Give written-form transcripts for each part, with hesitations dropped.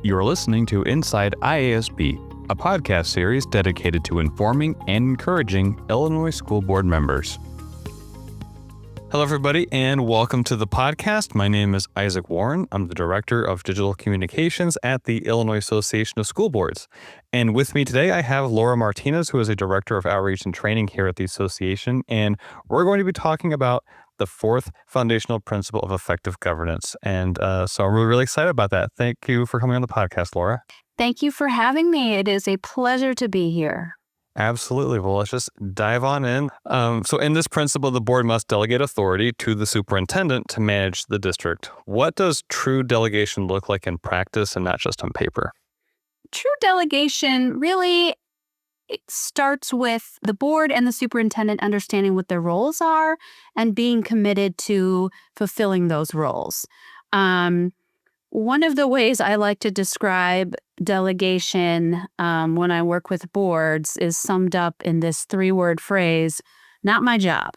You're listening to Inside IASB, a podcast series dedicated to informing and encouraging Illinois School Board members. Hello, everybody, and welcome to the podcast. My name is Isaac Warren. I'm the Director of Digital Communications at the Illinois Association of School Boards. And with me today, I have Laura Martinez, who is a Director of Outreach and Training here at the association. And we're going to be talking about the fourth foundational principle of effective governance. And so I'm really excited about that. Thank you for coming on the podcast, Laura. Thank you for having me. It is a pleasure to be here. Absolutely. Well, let's just dive on in. So in this principle, the board must delegate authority to the superintendent to manage the district. What does true delegation look like in practice and not just on paper? True delegation really it starts with the board and the superintendent understanding what their roles are and being committed to fulfilling those roles. One of the ways I like to describe delegation when I work with boards is summed up in this three-word phrase, not my job.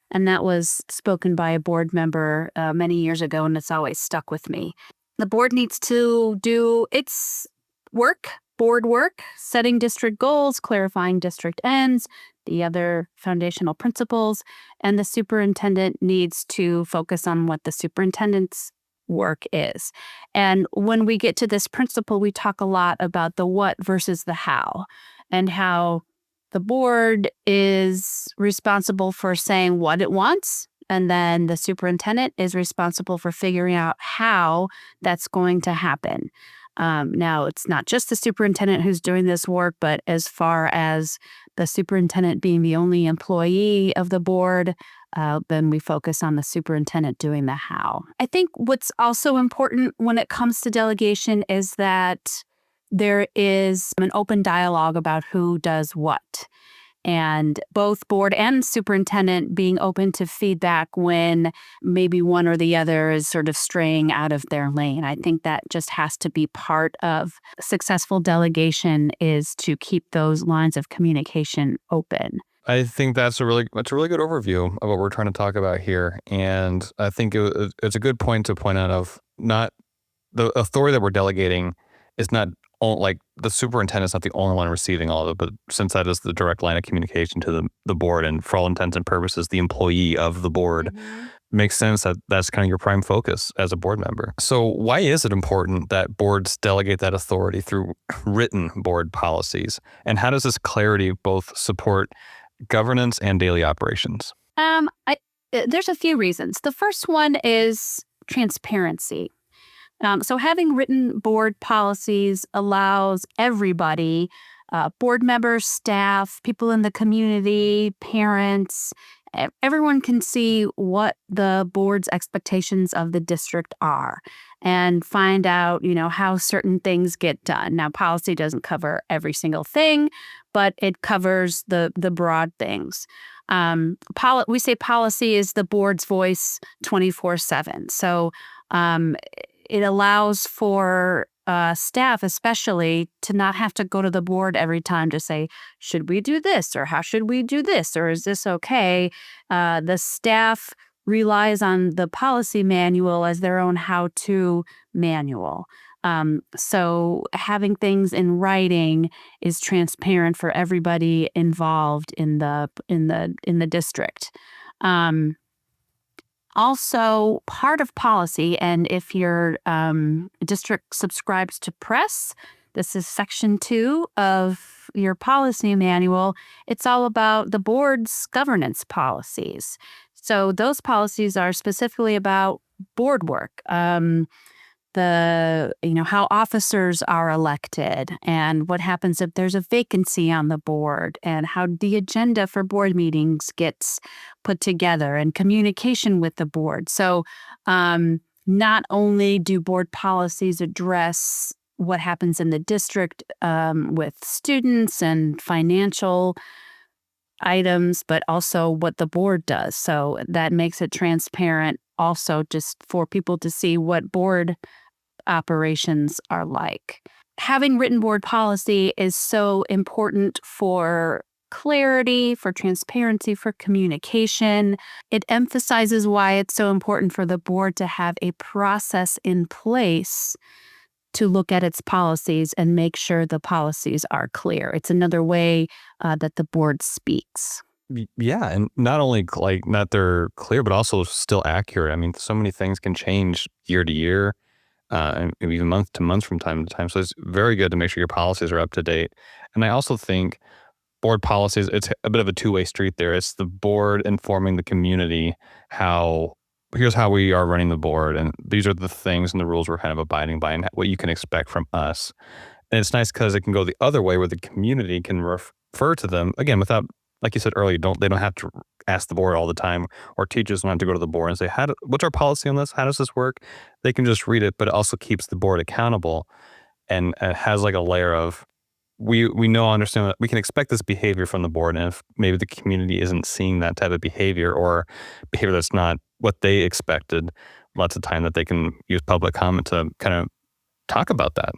And that was spoken by a board member many years ago, and it's always stuck with me. The board needs to do its work, board work, setting district goals, clarifying district ends, the other foundational principles, and the superintendent needs to focus on what the superintendent's work is. And when we get to this principle, we talk a lot about the what versus the how, and how the board is responsible for saying what it wants, and then the superintendent is responsible for figuring out how that's going to happen. Now, it's not just the superintendent who's doing this work, but as far as the superintendent being the only employee of the board, then we focus on the superintendent doing the how. I think what's also important when it comes to delegation is that there is an open dialogue about who does what. And both board and superintendent being open to feedback when maybe one or the other is sort of straying out of their lane. I think that just has to be part of successful delegation, is to keep those lines of communication open. I think that's a really good overview of what we're trying to talk about here. And I think it's a good point to point out of not the authority that we're delegating is not like the superintendent's not the only one receiving all of it, but since that is the direct line of communication to the board and for all intents and purposes, the employee of the board, makes sense that that's kind of your prime focus as a board member. So why is it important that boards delegate that authority through written board policies? And how does this clarity both support governance and daily operations? There's a few reasons. The first one is transparency. So having written board policies allows everybody, board members, staff, people in the community, parents, everyone can see what the board's expectations of the district are and find out, how certain things get done. Now, policy doesn't cover every single thing, but it covers the broad things. We say policy is the board's voice 24/7. So it allows for staff especially to not have to go to the board every time to say, should we do this? Or how should we do this? Or is this okay? The staff relies on the policy manual as their own how-to manual. So having things in writing is transparent for everybody involved in the district. Also, part of policy, and if your district subscribes to press, this is section 2 of your policy manual. It's all about the board's governance policies. So those policies are specifically about board work. How officers are elected and what happens if there's a vacancy on the board and how the agenda for board meetings gets put together and communication with the board. So not only do board policies address what happens in the district with students and financial items, but also what the board does. So that makes it transparent also just for people to see what board operations are like. Having written board policy is so important for clarity, for transparency, for communication. It emphasizes why it's so important for the board to have a process in place to look at its policies and make sure the policies are clear. It's another way that the board speaks. Yeah, and not only like not they're clear, but also still accurate. I mean, so many things can change year to year, and even month to month from time to time. So it's very good to make sure your policies are up to date. And I also think board policies, it's a bit of a two-way street there. It's the board informing the community how here's how we are running the board, and these are the things and the rules we're kind of abiding by, and what you can expect from us. And it's nice because it can go the other way where the community can refer to them again without, like you said earlier, they don't have to ask the board all the time, or teachers don't have to go to the board and say, what's our policy on this? How does this work? They can just read it, but it also keeps the board accountable and has like a layer of we understand that we can expect this behavior from the board, and if maybe the community isn't seeing that type of behavior or behavior that's not what they expected, lots of time that they can use public comment to kind of talk about that.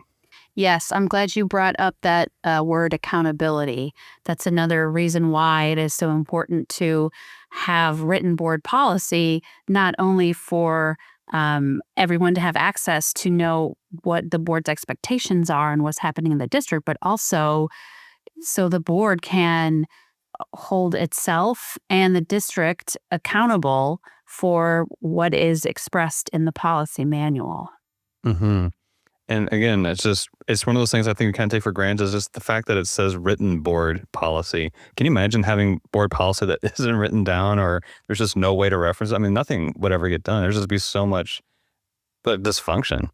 Yes, I'm glad you brought up that word accountability. That's another reason why it is so important to have written board policy, not only for everyone to have access to know what the board's expectations are and what's happening in the district, but also so the board can hold itself and the district accountable for what is expressed in the policy manual. Mm-hmm. And again, it's one of those things I think we kind of take for granted is just the fact that it says written board policy. Can you imagine having board policy that isn't written down, or there's just no way to reference it? I mean, nothing would ever get done. There's just be so much dysfunction.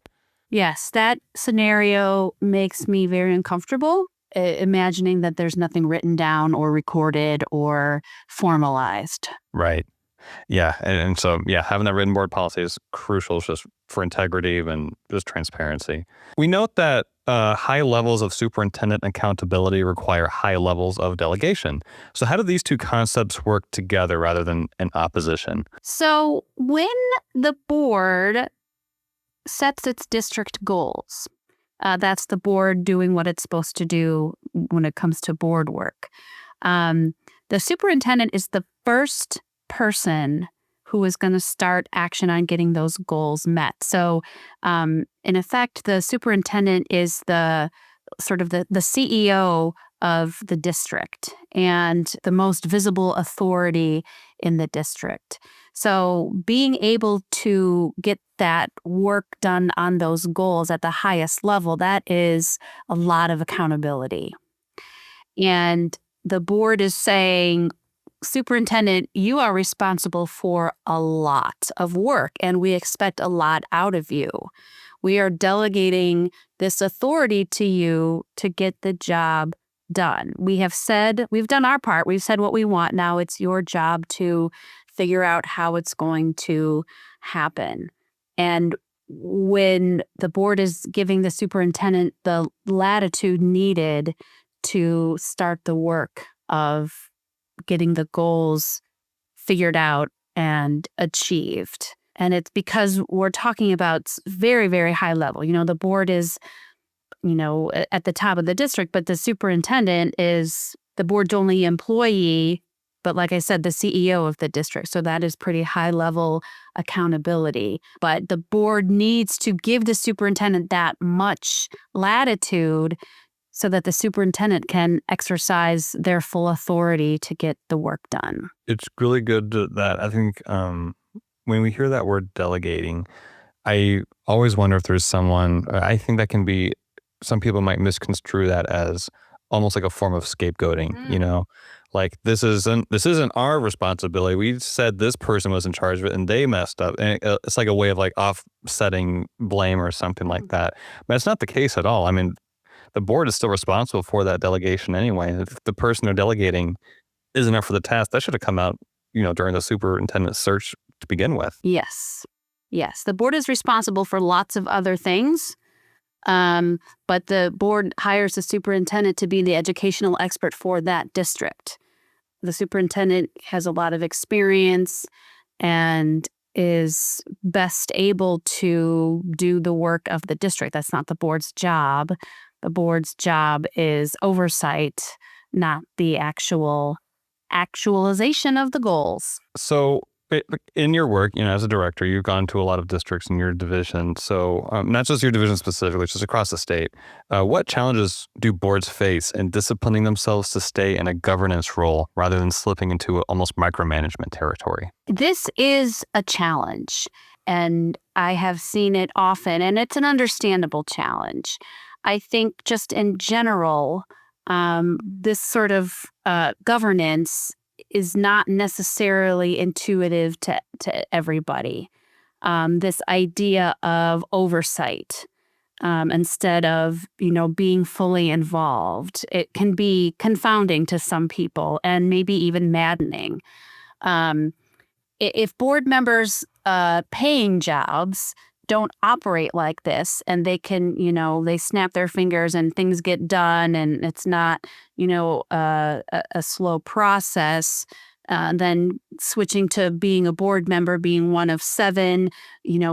Yes, that scenario makes me very uncomfortable, imagining that there's nothing written down or recorded or formalized. Right. Yeah. And so, yeah, having that written board policy is crucial just for integrity and just transparency. We note that high levels of superintendent accountability require high levels of delegation. So how do these two concepts work together rather than in opposition? So when the board sets its district goals, that's the board doing what it's supposed to do when it comes to board work. The superintendent is the first person who is going to start action on getting those goals met. So, in effect, the superintendent is the sort of the CEO of the district and the most visible authority in the district. So being able to get that work done on those goals at the highest level, that is a lot of accountability. And the board is saying, superintendent, you are responsible for a lot of work, and we expect a lot out of you. We are delegating this authority to you to get the job done. We've done our part. We've said what we want. Now it's your job to figure out how it's going to happen. And when the board is giving the superintendent the latitude needed to start the work of getting the goals figured out and achieved. And it's because we're talking about very, very high level. The board is, at the top of the district, but the superintendent is the board's only employee, but like I said, the CEO of the district. So that is pretty high level accountability. But the board needs to give the superintendent that much latitude so that the superintendent can exercise their full authority to get the work done. It's really good that I think when we hear that word delegating, I always wonder if there's someone, I think that can be, some people might misconstrue that as almost like a form of scapegoating, like this isn't our responsibility. We said this person was in charge of it and they messed up. And it's like a way of like offsetting blame or something like that. But it's not the case at all. I mean, the board is still responsible for that delegation anyway. If the person they're delegating isn't up for the task, that should have come out, during the superintendent search to begin with. Yes. The board is responsible for lots of other things, but the board hires the superintendent to be the educational expert for that district. The superintendent has a lot of experience and is best able to do the work of the district. That's not the board's job. The board's job is oversight, not the actualization of the goals. So In your work, as a director, you've gone to a lot of districts in your division. So not just your division specifically, just across the state. What challenges do boards face in disciplining themselves to stay in a governance role rather than slipping into almost micromanagement territory? This is a challenge, and I have seen it often, and it's an understandable challenge. I think just in general, this sort of governance is not necessarily intuitive to everybody. This idea of oversight instead of being fully involved, it can be confounding to some people and maybe even maddening. Um, if board members paying jobs don't operate like this and they can, they snap their fingers and things get done and it's not, a slow process, then switching to being a board member, being one of seven,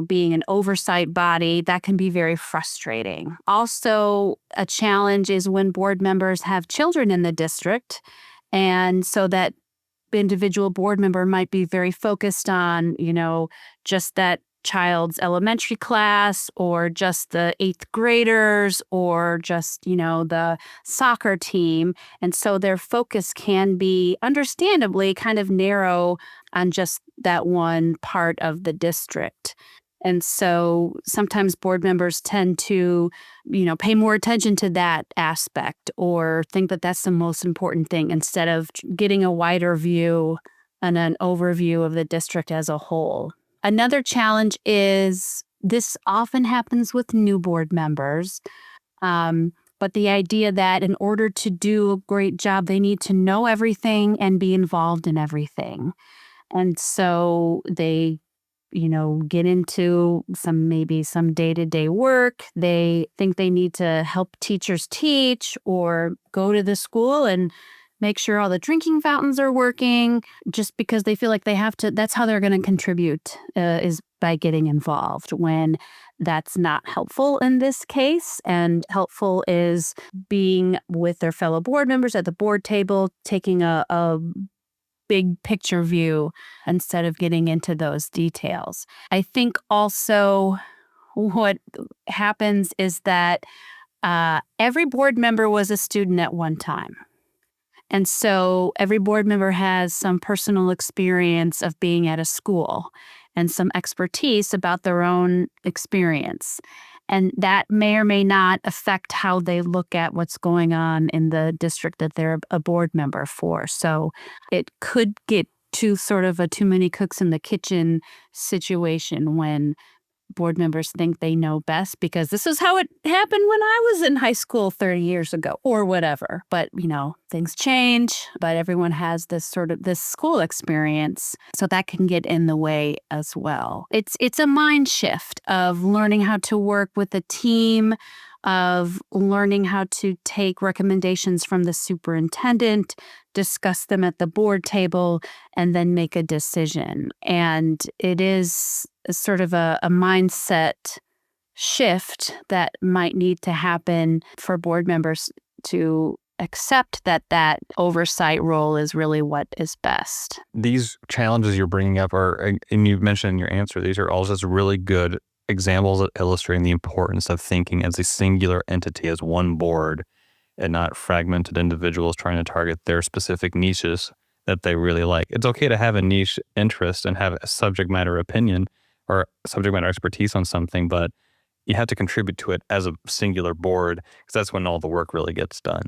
being an oversight body, that can be very frustrating. Also, a challenge is when board members have children in the district. And so that individual board member might be very focused on, just that child's elementary class or just the eighth graders or just, the soccer team. And so their focus can be understandably kind of narrow on just that one part of the district. And so sometimes board members tend to, pay more attention to that aspect or think that that's the most important thing instead of getting a wider view and an overview of the district as a whole. Another challenge is this often happens with new board members, but the idea that in order to do a great job, they need to know everything and be involved in everything. And so they get into maybe some day-to-day work. They think they need to help teachers teach or go to the school and make sure all the drinking fountains are working just because they feel like they have to. That's how they're going to contribute is by getting involved when that's not helpful in this case. And helpful is being with their fellow board members at the board table, taking a big picture view instead of getting into those details. I think also what happens is that every board member was a student at one time. And so every board member has some personal experience of being at a school and some expertise about their own experience. And that may or may not affect how they look at what's going on in the district that they're a board member for. So it could get to sort of a too many cooks in the kitchen situation when board members think they know best because this is how it happened when I was in high school 30 years ago or whatever. But, things change, but everyone has this school experience. So that can get in the way as well. It's a mind shift of learning how to work with a team, of learning how to take recommendations from the superintendent, discuss them at the board table, and then make a decision. And it is sort of a mindset shift that might need to happen for board members to accept that oversight role is really what is best. These challenges you're bringing up and you mentioned in your answer, these are all just really good examples of illustrating the importance of thinking as a singular entity, as one board, and not fragmented individuals trying to target their specific niches that they really like. It's okay to have a niche interest and have a subject matter opinion or subject matter expertise on something, but you have to contribute to it as a singular board because that's when all the work really gets done.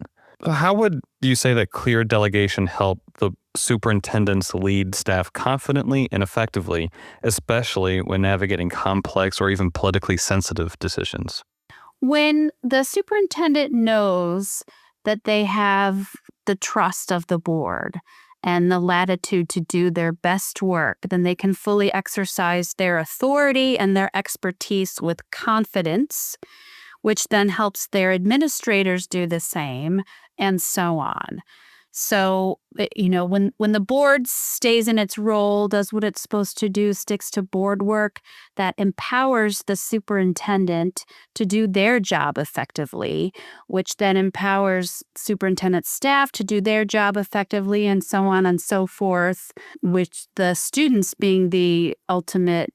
How would you say that clear delegation help the superintendents lead staff confidently and effectively, especially when navigating complex or even politically sensitive decisions? When the superintendent knows that they have the trust of the board and the latitude to do their best work, then they can fully exercise their authority and their expertise with confidence, which then helps their administrators do the same, and so on. So, when the board stays in its role, does what it's supposed to do, sticks to board work, that empowers the superintendent to do their job effectively, which then empowers superintendent staff to do their job effectively, and so on and so forth, which the students being the ultimate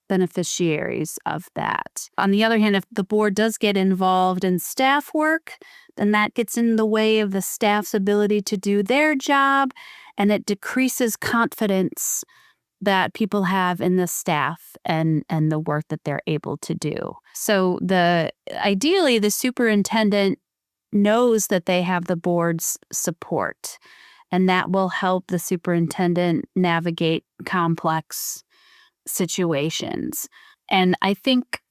beneficiaries of that. On the other hand, if the board does get involved in staff work, then that gets in the way of the staff's ability to do their job, and it decreases confidence that people have in the staff and the work that they're able to do. So ideally the superintendent knows that they have the board's support, and that will help the superintendent navigate complex situations. And I think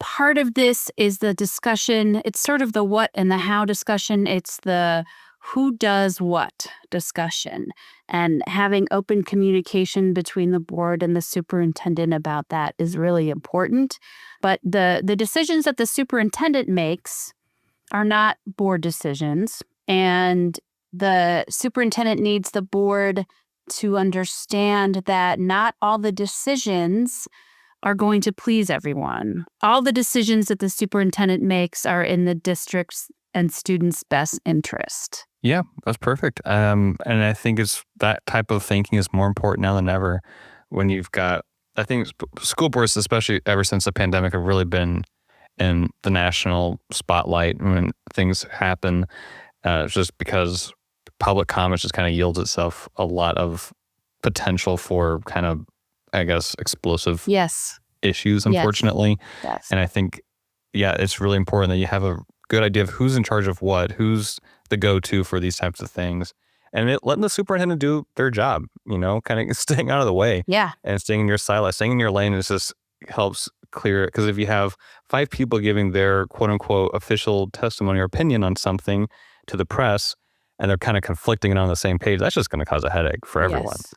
part of this is the discussion. It's sort of the what and the how discussion. It's the who does what discussion, and having open communication between the board and the superintendent about that is really important. But the decisions that the superintendent makes are not board decisions, and the superintendent needs the board to understand that not all the decisions are going to please everyone. All the decisions that the superintendent makes are in the district's and students' best interest. Yeah, that's perfect. And I think it's that type of thinking is more important now than ever when you've got, I think school boards, especially ever since the pandemic, have really been in the national spotlight when things happen, just because public comment just kind of yields itself a lot of potential for kind of, I guess, explosive issues, unfortunately. Yes. And I think, it's really important that you have a good idea of who's in charge of what, who's the go-to for these types of things, and letting the superintendent do their job, kind of staying out of the way. Yeah. And staying in your silo, staying in your lane just helps clear it. Because if you have 5 people giving their quote-unquote official testimony or opinion on something to the press, and they're kind of conflicting and on the same page, that's just going to cause a headache for everyone. Yes.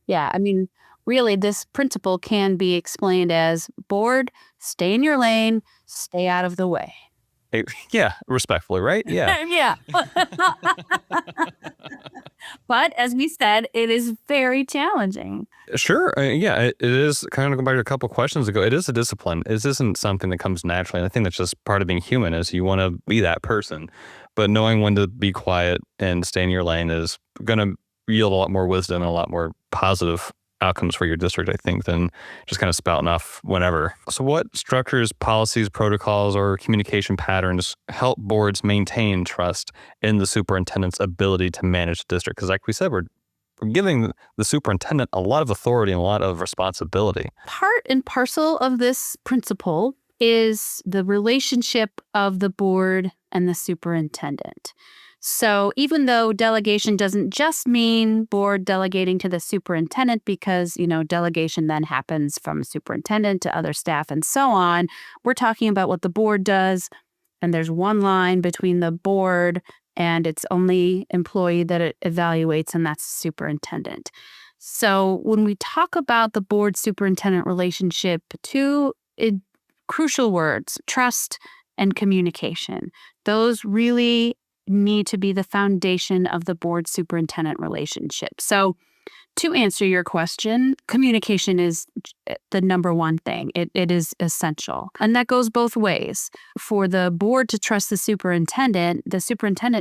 Yeah, I mean, really, this principle can be explained as board, stay in your lane, stay out of the way. Respectfully, right? Yeah. Yeah. But as we said, it is very challenging. Sure. It is kind of going back to a couple questions ago. It is a discipline. This isn't something that comes naturally. And I think that's just part of being human is you want to be that person. But knowing when to be quiet and stay in your lane is going to yield a lot more wisdom and a lot more positive outcomes for your district, I think, than just kind of spouting off whenever. So what structures, policies, protocols, or communication patterns help boards maintain trust in the superintendent's ability to manage the district? Because like we said, we're giving the superintendent a lot of authority and a lot of responsibility. Part and parcel of this principle is the relationship of the board and the superintendent. So even though delegation doesn't just mean board delegating to the superintendent, because, delegation then happens from superintendent to other staff and so on, we're talking about what the board does. And there's one line between the board and its only employee that it evaluates, and that's the superintendent. So when we talk about the board superintendent relationship, two crucial words, trust and communication. Those really need to be the foundation of the board superintendent relationship. So to answer your question, communication is the number one thing. It is essential. And that goes both ways. For the board to trust the superintendent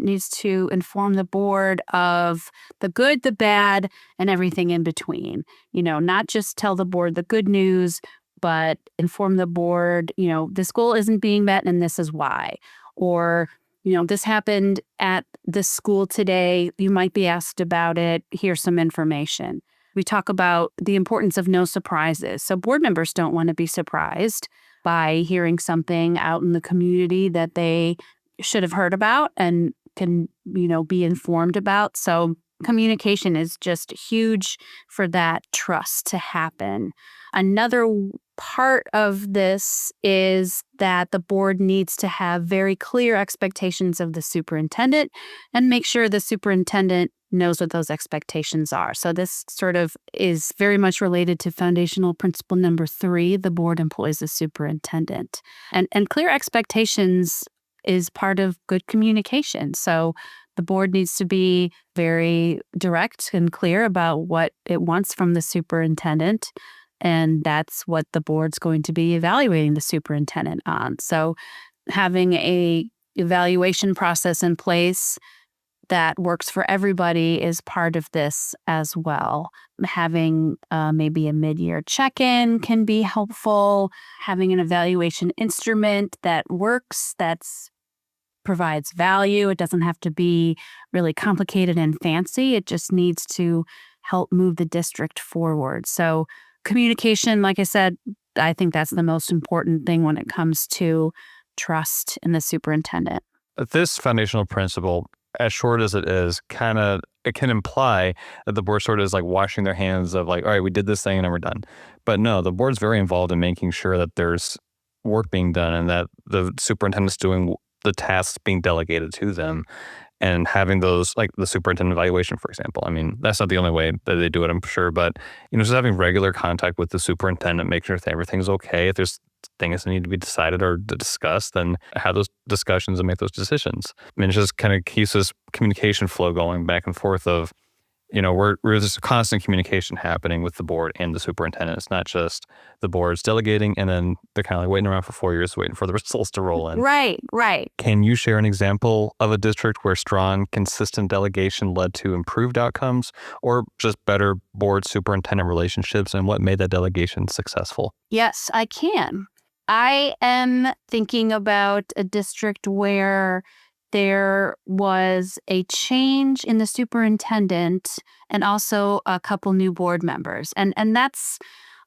needs to inform the board of the good, the bad, and everything in between. Not just tell the board the good news, but inform the board, this goal isn't being met and this is why. Or this happened at this school today. You might be asked about it. Here's some information. We talk about the importance of no surprises. So board members don't want to be surprised by hearing something out in the community that they should have heard about and can, be informed about. So communication is just huge for that trust to happen. Another part of this is that the board needs to have very clear expectations of the superintendent and make sure the superintendent knows what those expectations are. So this sort of is very much related to foundational principle number 3, the board employs the superintendent. And clear expectations is part of good communication. So The board needs to be very direct and clear about what it wants from the superintendent. And that's what the board's going to be evaluating the superintendent on. So having a evaluation process in place that works for everybody is part of this as well. Having maybe a mid-year check-in can be helpful. Having an evaluation instrument that works, that's provides value. It doesn't have to be really complicated and fancy. It just needs to help move the district forward. So communication, like I said, I think that's the most important thing when it comes to trust in the superintendent. This foundational principle, as short as it is, it can imply that the board sort of is like washing their hands of like, all right, we did this thing and then we're done. But no, the board's very involved in making sure that there's work being done and that the superintendent's doing the tasks being delegated to them, and having those, like the superintendent evaluation, for example. I mean, that's not the only way that they do it, I'm sure, but just having regular contact with the superintendent, make sure that everything's okay. If there's things that need to be decided or discussed, then have those discussions and make those decisions. I mean, it just kind of keeps this communication flow going back and forth of, we're there's constant communication happening with the board and the superintendent. It's not just the board's delegating and then they're kind of like waiting around for 4 years waiting for the results to roll in. Right. Can you share an example of a district where strong, consistent delegation led to improved outcomes or just better board superintendent relationships, and what made that delegation successful? Yes, I can. I am thinking about a district where there was a change in the superintendent and also a couple new board members. And that's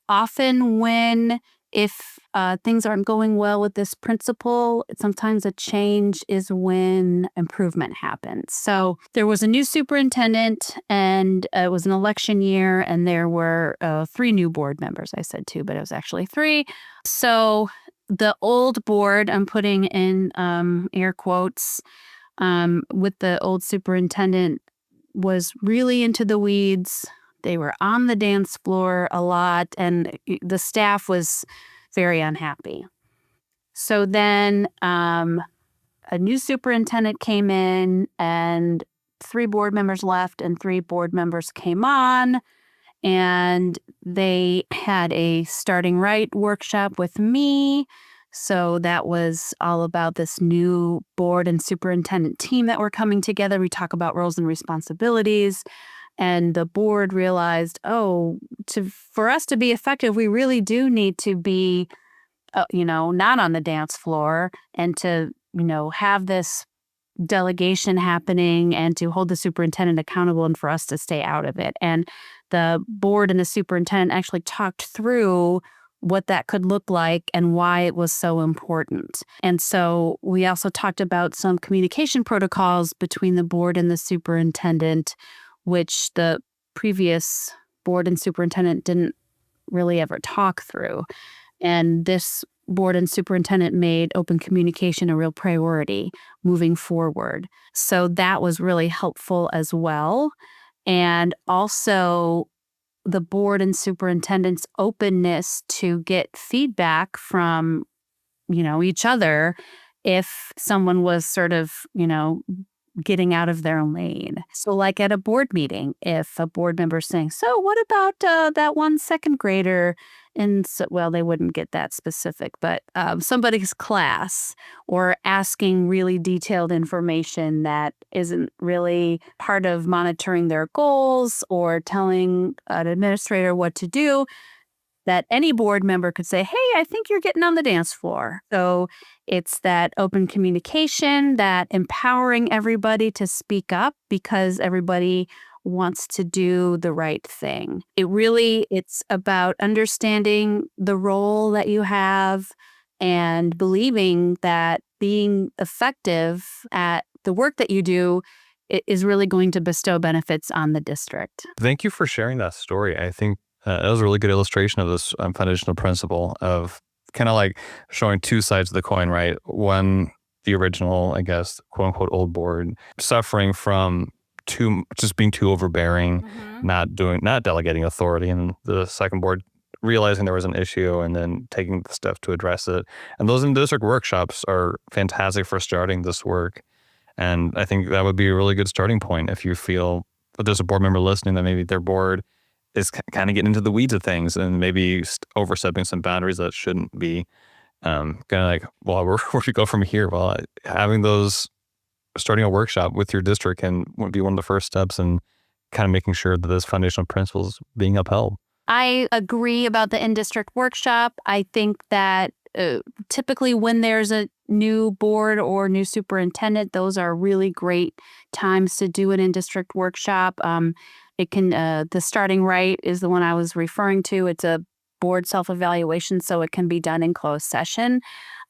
often when, if things aren't going well with this principle, sometimes a change is when improvement happens. So there was a new superintendent and it was an election year and there were 3 new board members. I said 2, but it was actually 3. So the old board, I'm putting in air quotes, with the old superintendent was really into the weeds. They were on the dance floor a lot, and the staff was very unhappy. So then a new superintendent came in, and 3 board members left, and 3 board members came on. And they had a starting right workshop with me. So that was all about this new board and superintendent team that were coming together. We talk about roles and responsibilities. And the board realized, for us to be effective, we really do need to be, not on the dance floor, and to, have this delegation happening and to hold the superintendent accountable and for us to stay out of it. And the board and the superintendent actually talked through what that could look like and why it was so important. And so we also talked about some communication protocols between the board and the superintendent, which the previous board and superintendent didn't really ever talk through. And this board and superintendent made open communication a real priority moving forward. So that was really helpful as well. And also the board and superintendent's openness to get feedback from, each other if someone was sort of, getting out of their lane. So like at a board meeting, if a board member is saying, so what about that one second grader? And so, well, they wouldn't get that specific, but somebody's class, or asking really detailed information that isn't really part of monitoring their goals or telling an administrator what to do, that any board member could say, hey, I think you're getting on the dance floor. So it's that open communication, that empowering everybody to speak up because everybody wants to do the right thing. It's about understanding the role that you have and believing that being effective at the work that you do is really going to bestow benefits on the district. Thank you for sharing that story. I think that was a really good illustration of this foundational principle of kind of like showing 2 sides of the coin, right? One, the original, I guess, quote unquote, old board, suffering from just being too overbearing, not delegating authority. And the second board realizing there was an issue and then taking the steps to address it. And those in district workshops are fantastic for starting this work. And I think that would be a really good starting point if you feel that there's a board member listening that maybe their board is kind of getting into the weeds of things and maybe overstepping some boundaries that shouldn't be. Kind of like, well, where should we go from here? Well, starting a workshop with your district would be one of the first steps in kind of making sure that those foundational principles being upheld. I agree about the in-district workshop. I think that typically when there's a new board or new superintendent, those are really great times to do an in-district workshop. The starting right is the one I was referring to. It's a board self-evaluation, so it can be done in closed session.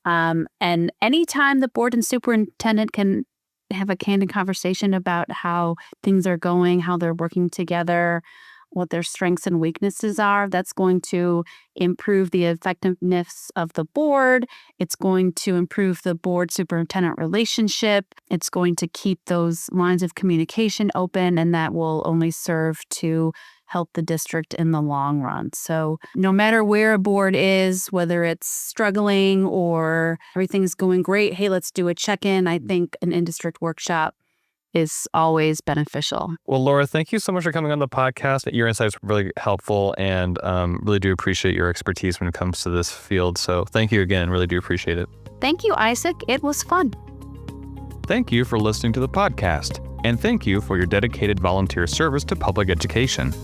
And anytime the board and superintendent can have a candid conversation about how things are going, how they're working together, what their strengths and weaknesses are, that's going to improve the effectiveness of the board. It's going to improve the board superintendent relationship. It's going to keep those lines of communication open, and that will only serve to help the district in the long run. So no matter where a board is, whether it's struggling or everything's going great, hey, let's do a check-in. I think an in-district workshop is always beneficial. Well, Laura, thank you so much for coming on the podcast. Your insights were really helpful, and really do appreciate your expertise when it comes to this field. So thank you again. Really do appreciate it. Thank you, Isaac. It was fun. Thank you for listening to the podcast, and thank you for your dedicated volunteer service to public education.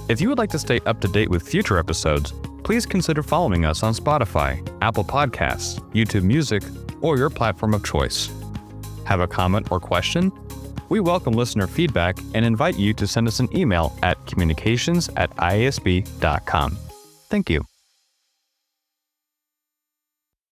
If you would like to stay up to date with future episodes, please consider following us on Spotify, Apple Podcasts, YouTube Music, or your platform of choice. Have a comment or question? We welcome listener feedback and invite you to send us an email at communications@iasb.com. Thank you.